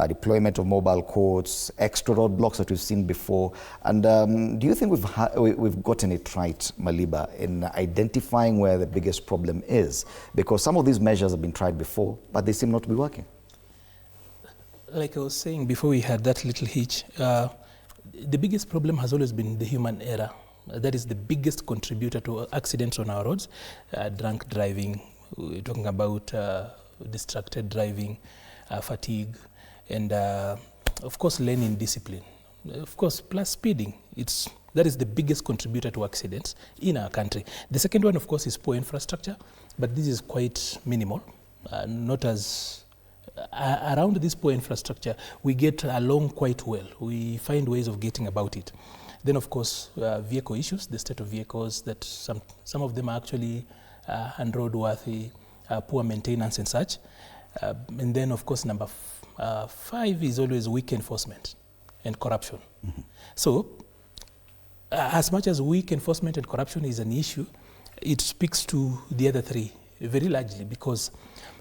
deployment of mobile courts, extra roadblocks that we've seen before. And do you think we've gotten it right, Maliba, in identifying where the biggest problem is? Because some of these measures have been tried before, but they seem not to be working. Like I was saying before we had that little hitch, the biggest problem has always been the human error. That is the biggest contributor to accidents on our roads. Drunk driving, we're talking about distracted driving, fatigue, and of course lane indiscipline. Of course, plus speeding. That is the biggest contributor to accidents in our country. The second one, of course, is poor infrastructure, but this is quite minimal. Not as around this poor infrastructure, we get along quite well. We find ways of getting about it. Then, of course, vehicle issues, the state of vehicles, that some of them are actually unroadworthy, poor maintenance and such. And then, of course, number 5 is always weak enforcement and corruption. Mm-hmm. So, as much as weak enforcement and corruption is an issue, it speaks to the other 3 very largely, because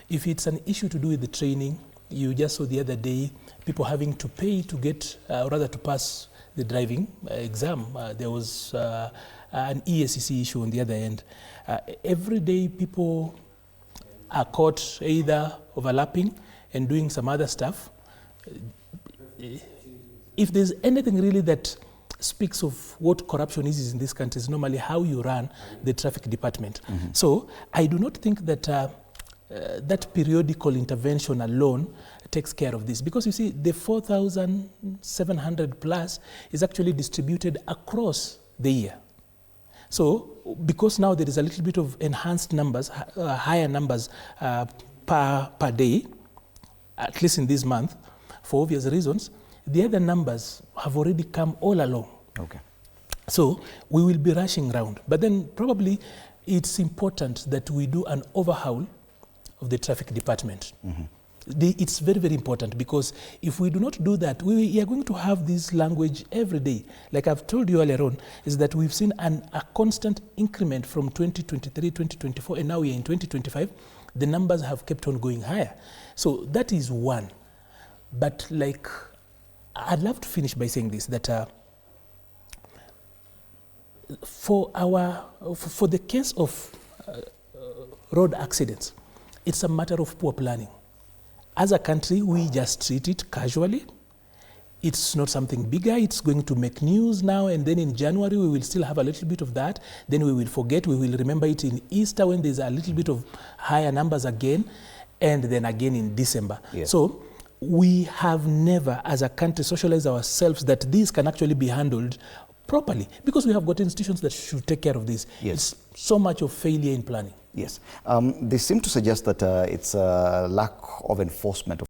if it's an issue to do with the training, you just saw the other day people having to pay to get, rather to pass the driving exam. There was an ESCC issue on the other end. Every day people are caught either overlapping and doing some other stuff. If there's anything really that speaks of what corruption is in this country, is normally how you run the traffic department. Mm-hmm. So I do not think that that periodical intervention alone takes care of this, because you see the 4,700 plus is actually distributed across the year. So because now there is a little bit of enhanced numbers, higher numbers per day, at least in this month, for obvious reasons, the other numbers have already come all along. Okay. So we will be rushing around. But then probably it's important that we do an overhaul of the traffic department. Mm-hmm. It's very, very important, because if we do not do that, we are going to have this language every day. Like I've told you earlier on, is that we've seen a constant increment from 2023, 2024, and now we are in 2025. The numbers have kept on going higher. So that is one. But like, I'd love to finish by saying this, that for the case of road accidents, it's a matter of poor planning. As a country, we just treat it casually. It's not something bigger. It's going to make news now, and then in January we will still have a little bit of that. Then we will forget. We will remember it in Easter when there's a little bit of higher numbers again, and then again in December. Yes. So we have never, as a country, socialized ourselves that these can actually be handled properly, because we have got institutions that should take care of this. Yes. It's so much of failure in planning. Yes. They seem to suggest that it's a lack of enforcement of